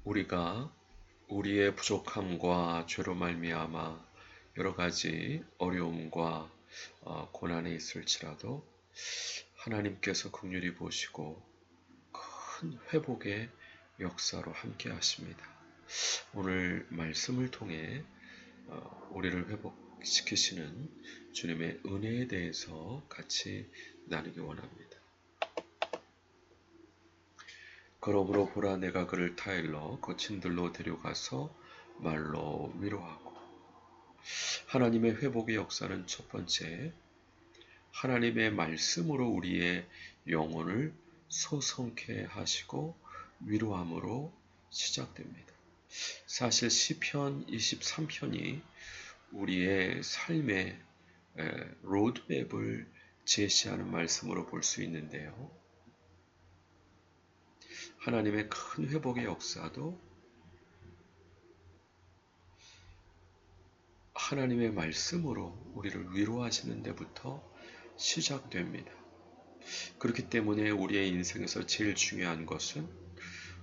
우리가 우리의 부족함과 죄로 말미암아 여러 가지 어려움과 고난에 있을지라도 하나님께서 긍휼히 보시고 큰 회복의 역사로 함께 하십니다. 오늘 말씀을 통해 우리를 회복시키시는 주님의 은혜에 대해서 같이 나누기 원합니다. 그러므로 보라, 내가 그를 타일러 거친 들로 데려가서 말로 위로하고. 하나님의 회복의 역사는 첫 번째, 하나님의 말씀으로 우리의 영혼을 소성케 하시고 위로함으로 시작됩니다. 사실 시편 23편이 우리의 삶의 로드맵을 제시하는 말씀으로 볼 수 있는데요. 하나님의 큰 회복의 역사도 하나님의 말씀으로 우리를 위로하시는 데부터 시작됩니다. 그렇기 때문에 우리의 인생에서 제일 중요한 것은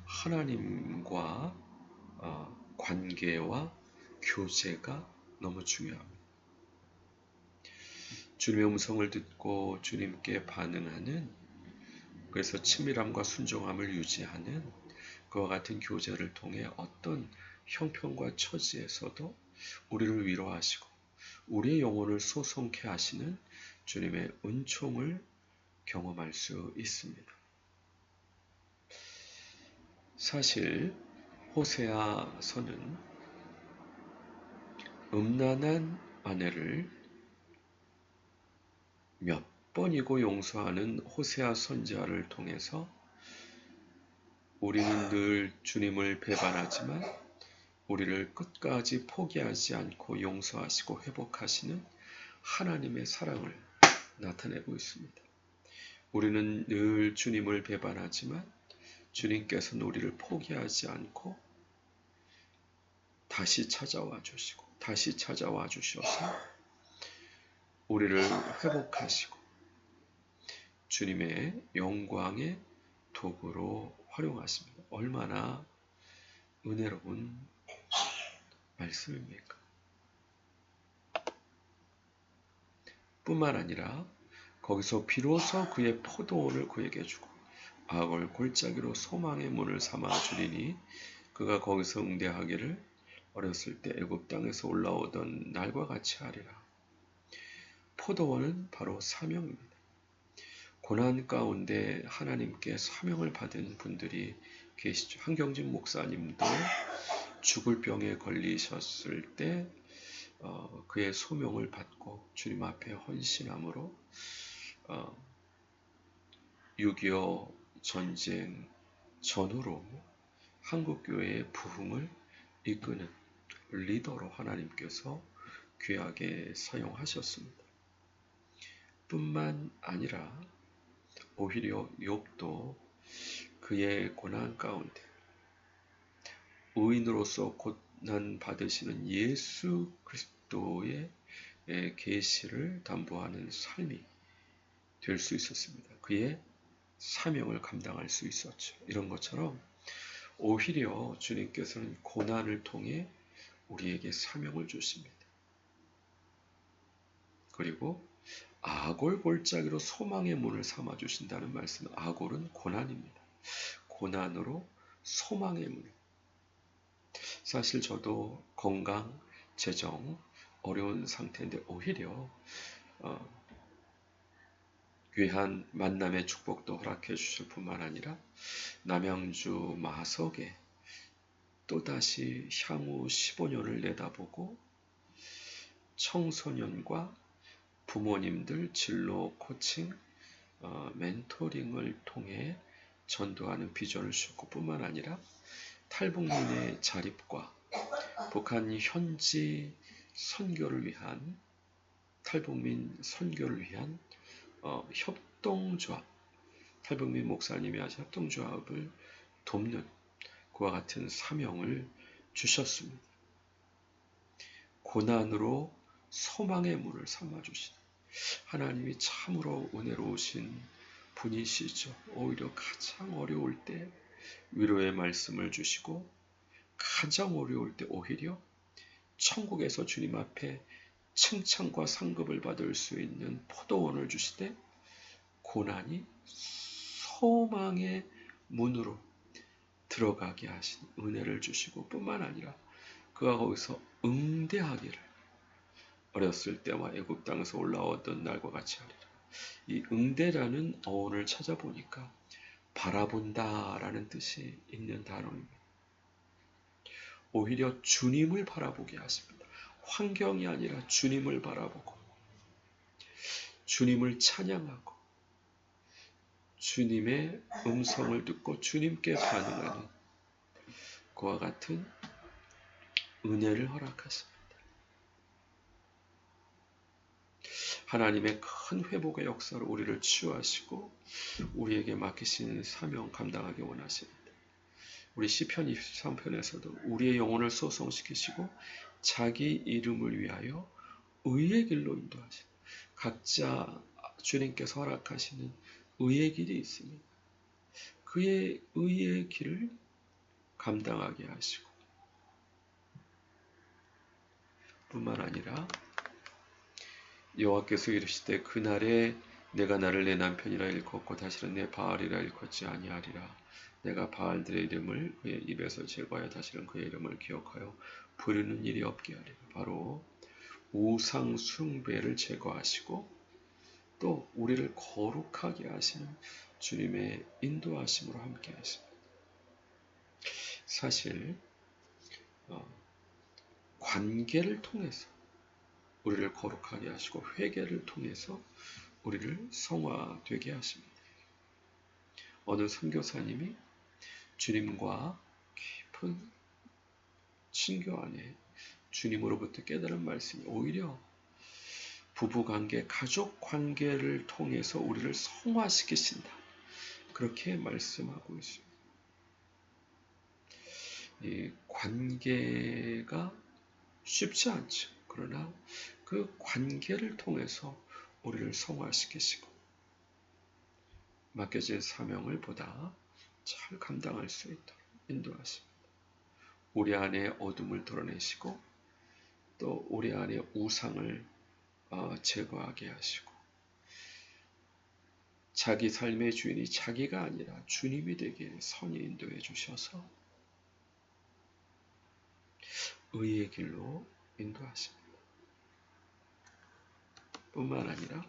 하나님과 관계와 교제가 너무 중요합니다. 주님의 음성을 듣고 주님께 반응하는, 그래서 친밀함과 순종함을 유지하는 그와 같은 교제를 통해 어떤 형편과 처지에서도 우리를 위로하시고 우리의 영혼을 소성케 하시는 주님의 은총을 경험할 수 있습니다. 사실 호세아서는 음란한 아내를 몇 번이고 용서하는 호세아 선지자를 통해서 우리는 늘 주님을 배반하지만 우리를 끝까지 포기하지 않고 용서하시고 회복하시는 하나님의 사랑을 나타내고 있습니다. 우리는 늘 주님을 배반하지만 주님께서는 우리를 포기하지 않고 다시 찾아와 주시고 다시 찾아와 주셔서 우리를 회복하시고 주님의 영광의 도구로 활용하십니다. 얼마나 은혜로운 말씀입니까? 뿐만 아니라 거기서 비로소 그의 포도원을 그에게 주고 악을 골짜기로 소망의 문을 삼아 주리니 그가 거기서 응대하기를 어렸을 때 애굽 땅에서 올라오던 날과 같이 하리라. 포도원은 바로 사명입니다. 고난 가운데 하나님께 사명을 받은 분들이 계시죠. 한경진 목사님도 죽을 병에 걸리셨을 때 그의 소명을 받고 주님 앞에 헌신함으로 6.25 전쟁 전후로 한국교회의 부흥을 이끄는 리더로 하나님께서 귀하게 사용하셨습니다. 뿐만 아니라 오히려 욥도 그의 고난 가운데 의인으로서 고난 받으시는 예수 그리스도의 계시를 담보하는 삶이 될 수 있었습니다. 그의 사명을 감당할 수 있었죠. 이런 것처럼 오히려 주님께서는 고난을 통해 우리에게 사명을 주십니다. 그리고 아골 골짜기로 소망의 문을 삼아 주신다는 말씀은, 아골은 고난입니다. 고난으로 소망의 문. 사실 저도 건강, 재정 어려운 상태인데 오히려 귀한 만남의 축복도 허락해 주실 뿐만 아니라 남양주 마석에 또다시 향후 15년을 내다보고 청소년과 부모님들 진로 코칭, 멘토링을 통해 전도하는 비전을 주셨고 뿐만 아니라 탈북민의 자립과 북한 현지 선교를 위한 탈북민 선교를 위한 협동조합, 탈북민 목사님이 하신 협동조합을 돕는 그와 같은 사명을 주셨습니다. 고난으로 소망의 문을 삼아주시는 하나님이 참으로 은혜로우신 분이시죠. 오히려 가장 어려울 때 위로의 말씀을 주시고 가장 어려울 때 오히려 천국에서 주님 앞에 칭찬과 상급을 받을 수 있는 포도원을 주시되 고난이 소망의 문으로 들어가게 하신 은혜를 주시고 뿐만 아니라 그가 거기서 응대하기를 어렸을 때와 애굽 땅에서 올라왔던 날과 같이 하리라. 이 응대라는 어원을 찾아보니까 바라본다라는 뜻이 있는 단어입니다. 오히려 주님을 바라보게 하십니다. 환경이 아니라 주님을 바라보고 주님을 찬양하고 주님의 음성을 듣고 주님께 반응하는 그와 같은 은혜를 허락하십니다. 하나님의 큰 회복의 역사로 우리를 치유하시고 우리에게 맡기신 사명 감당하기 원하십니다. 우리 시편 23편에서도 우리의 영혼을 소성시키시고 자기 이름을 위하여 의의 길로 인도하십니다. 각자 주님께서 허락하시는 의의 길이 있습니다. 그의 의의 길을 감당하게 하시고 뿐만 아니라 여호와께서 이르시되 그날에 내가 나를 내 남편이라 일컫고 다시는 내 바알이라 일컫지 아니하리라. 내가 바알들의 이름을 그의 입에서 제거하여 다시는 그의 이름을 기억하여 부르는 일이 없게 하리라. 바로 우상 숭배를 제거하시고 또 우리를 거룩하게 하시는 주님의 인도하심으로 함께 하십니다. 사실 관계를 통해서 우리를 거룩하게 하시고 회개를 통해서 우리를 성화되게 하십니다. 어느 선교사님이 주님과 깊은 친교 안에 주님으로부터 깨달은 말씀이 오히려 부부관계, 가족관계를 통해서 우리를 성화시키신다. 그렇게 말씀하고 있습니다. 이 관계가 쉽지 않죠. 그러나 그 관계를 통해서 우리를 성화시키시고 맡겨진 사명을 보다 잘 감당할 수 있도록 인도하십니다. 우리 안에 어둠을 드러내시고 또 우리 안에 우상을 제거하게 하시고 자기 삶의 주인이 자기가 아니라 주님이 되게 선히 인도해 주셔서 의의 길로 인도하십니다. 뿐만 아니라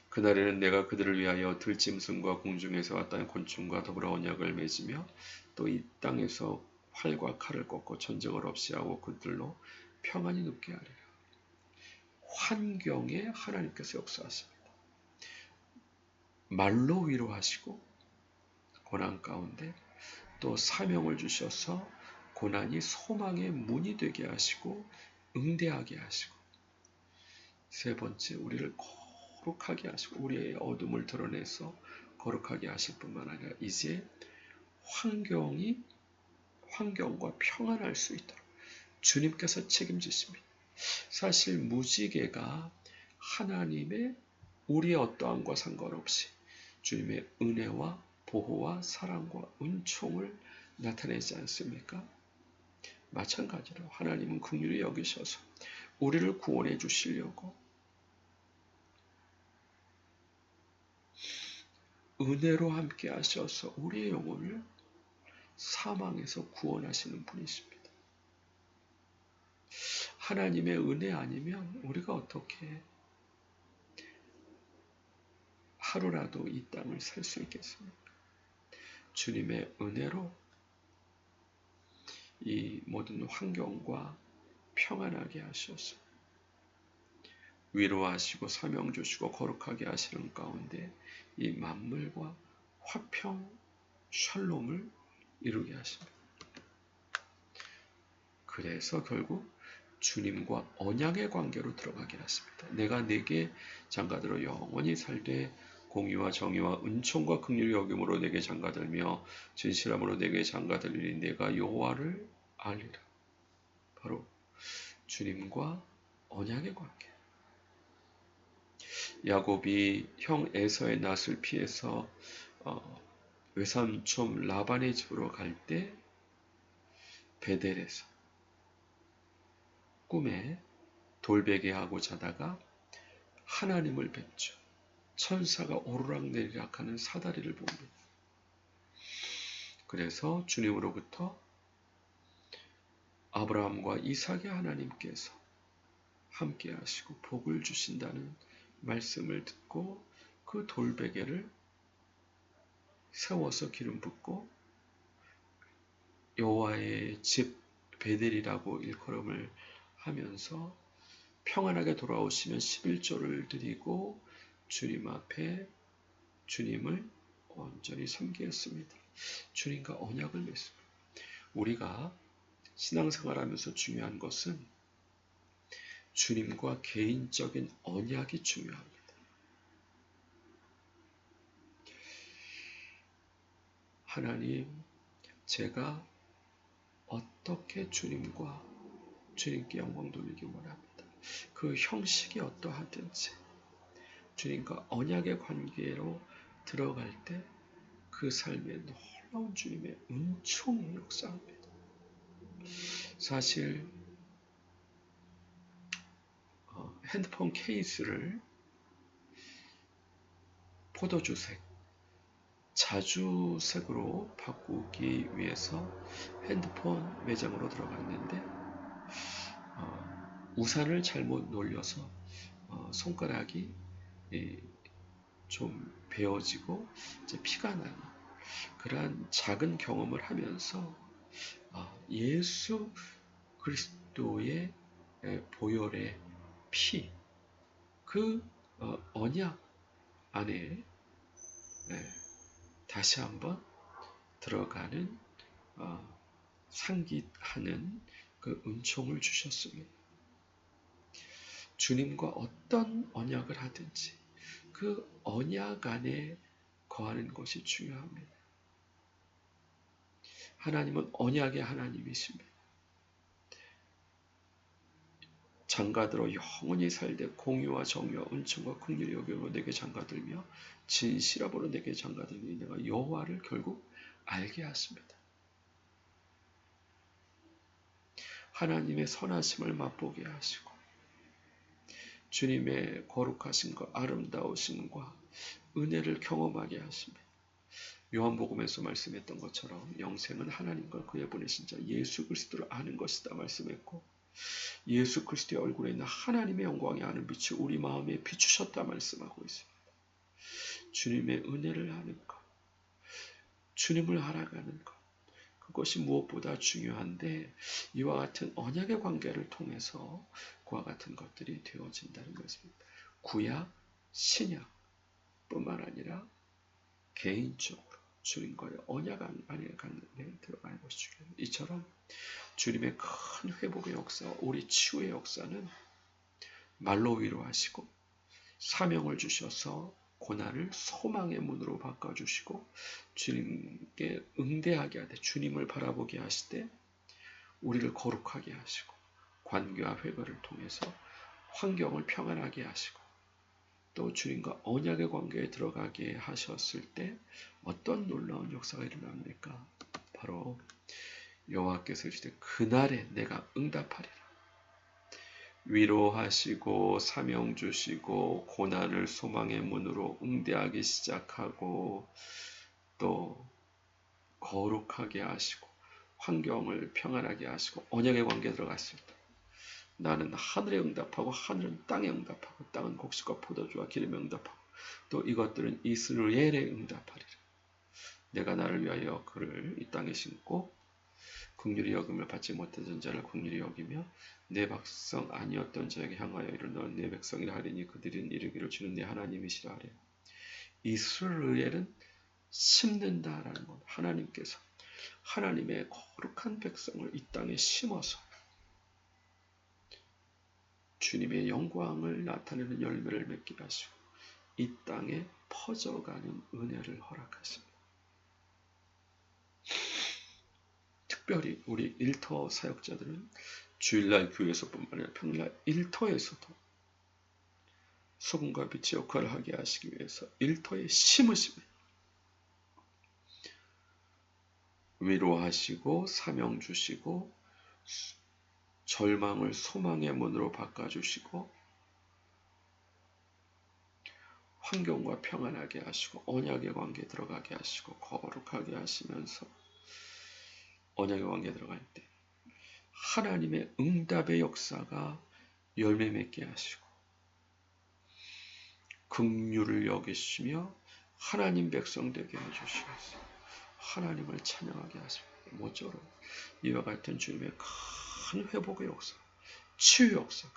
그날에는 내가 그들을 위하여 들짐승과 공중에서 왔다는 곤충과 더불어 언약을 맺으며 또 이 땅에서 활과 칼을 꺾고 전쟁을 없이 하고 그들로 평안히 눕게 하리라. 환경에 하나님께서 역사하십니다. 말로 위로하시고 고난 가운데 또 사명을 주셔서 고난이 소망의 문이 되게 하시고 응대하게 하시고 세 번째 우리를 거룩하게 하시고 우리의 어둠을 드러내서 거룩하게 하실 뿐만 아니라 이제 환경과 평안할 수 있도록 주님께서 책임지십니다. 사실 무지개가 하나님의 우리의 어떠함과 상관없이 주님의 은혜와 보호와 사랑과 은총을 나타내지 않습니까? 마찬가지로 하나님은 긍휼히 여기셔서 우리를 구원해 주시려고 은혜로 함께 하셔서 우리의 영혼을 사망에서 구원하시는 분이십니다. 하나님의 은혜 아니면 우리가 어떻게 하루라도 이 땅을 살 수 있겠습니까? 주님의 은혜로 이 모든 환경과 평안하게 하셔서 위로하시고 사명 주시고 거룩하게 하시는 가운데 이 만물과 화평, 샬롬을 이루게 하십니다. 그래서 결국 주님과 언약의 관계로 들어가게 하십니다. 내가 내게 장가들어 영원히 살되 공의와 정의와 은총과 긍휼의 여김으로 내게 장가들며 진실함으로 내게 장가들리니 내가 여호와를 알리라. 바로 주님과 언약의 관계. 야곱이 형 에서의 낯을 피해서 외삼촌 라반의 집으로 갈 때 베델에서 꿈에 돌베개하고 자다가 하나님을 뵙죠. 천사가 오르락내리락 하는 사다리를 봅니다. 그래서 주님으로부터 아브라함과 이삭의 하나님께서 함께 하시고 복을 주신다는 말씀을 듣고 그 돌베개를 세워서 기름 붓고 여호와의 집 베델이라고 일컬음을 하면서 평안하게 돌아오시면 11조를 드리고 주님 앞에 주님을 온전히 섬기겠습니다. 주님과 언약을 맺습니다. 우리가 신앙생활하면서 중요한 것은 주님과 개인적인 언약이 중요합니다. 하나님, 제가 어떻게 주님께 영광 돌리기 원합니다. 그 형식이 어떠하든지 주님과 언약의 관계로 들어갈 때 그 삶에 놀라운 주님의 은총이 역사합니다. 사실 핸드폰 케이스를 포도주색, 자주색으로 바꾸기 위해서 핸드폰 매장으로 들어갔는데 우산을 잘못 놀려서 손가락이 좀 베어지고 이제 피가 나는 그러한 작은 경험을 하면서 예수 그리스도의 보혈의 피, 그 언약 안에 다시 한번 들어가는 상기하는 그 은총을 주셨습니다. 주님과 어떤 언약을 하든지 그 언약 안에 거하는 것이 중요합니다. 하나님은 언약의 하나님이십니다. 장가들어 영원히 살되 공의와 정의와 은총과 긍휼이 여김으로 내게 장가들며 진실함으로 내게 장가들니 내가 여호와를 결국 알게 하십니다. 하나님의 선하심을 맛보게 하시고 주님의 거룩하심과 아름다우심과 은혜를 경험하게 하십니다. 요한복음에서 말씀했던 것처럼 영생은 하나님과 그의 보내신 자 예수 그리스도를 아는 것이다 말씀했고 예수 그리스도의 얼굴에 있는 하나님의 영광이 아는 빛이 우리 마음에 비추셨다 말씀하고 있습니다. 주님의 은혜를 아는 것, 주님을 알아가는 것, 그것이 무엇보다 중요한데 이와 같은 언약의 관계를 통해서 그와 같은 것들이 되어진다는 것입니다. 구약, 신약 뿐만 아니라 개인적으로 주님과의 언약 안에 들어가는 것이 중요합니다. 이처럼 주님의 큰 회복의 역사, 우리 치유의 역사는 말로 위로하시고 사명을 주셔서 고난을 소망의 문으로 바꿔주시고 주님께 응대하게 하되 주님을 바라보게 하실 때 우리를 거룩하게 하시고 관계와 회개를 통해서 환경을 평안하게 하시고 또 주님과 언약의 관계에 들어가게 하셨을 때 어떤 놀라운 역사가 일어납니까? 바로 여호와께서 이르시되 그날에 내가 응답하리라. 위로하시고 사명 주시고 고난을 소망의 문으로 응대하기 시작하고 또 거룩하게 하시고 환경을 평안하게 하시고 언약의 관계에 들어갔을 때 나는 하늘에 응답하고 하늘은 땅에 응답하고 땅은 곡식과 포도주와 기름에 응답하고 또 이것들은 이스라엘에 응답하리라. 내가 나를 위하여 그를 이 땅에 심고 긍휼히 여김을 받지 못하던 자를 긍휼히 여기며 내 백성 아니었던 자에게 향하여 이르 너는 내 백성이라 하리니 그들은 이르기를 주는 내 하나님이시라 하래. 이스라엘은 심는다라는 것. 하나님께서 하나님의 거룩한 백성을 이 땅에 심어서 주님의 영광을 나타내는 열매를 맺게 하시고 이 땅에 퍼져가는 은혜를 허락하십니다. 특별히 우리 일터 사역자들은 주일날 교회에서뿐만 아니라 평일날 일터에서도 소금과 빛의 역할을 하게 하시기 위해서 일터에 심으십니다. 위로하시고 사명 주시고 절망을 소망의 문으로 바꿔주시고 환경과 평안하게 하시고 언약의 관계에 들어가게 하시고 거룩하게 하시면서 언약의 관계에 들어갈 때 하나님의 응답의 역사가 열매 맺게 하시고 긍휼을 여기시며 하나님 백성 되게 해주시옵소서. 하나님을 찬양하게 하시고 모쪼록 이와 같은 주님의 큰 회복의 역사, 치유 역사가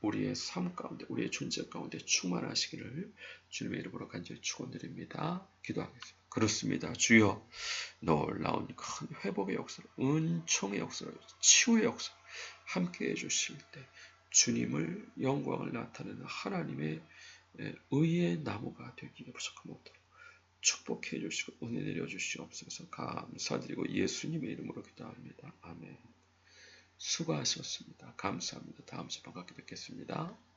우리의 삶 가운데, 우리의 존재 가운데 충만하시기를 주님의 이름으로 간절히 축원드립니다. 기도하겠습니다. 그렇습니다. 주여, 놀라운 큰 회복의 역사, 은총의 역사, 치유의 역사 함께 해주실 때 주님을 영광을 나타내는 하나님의 의의 나무가 되기에 부족함 없도록 축복해 주시고 은혜 내려 주시옵소서. 감사드리고 예수님의 이름으로 기도합니다. 아멘. 수고하셨습니다. 감사합니다. 다음 주에 반갑게 뵙겠습니다.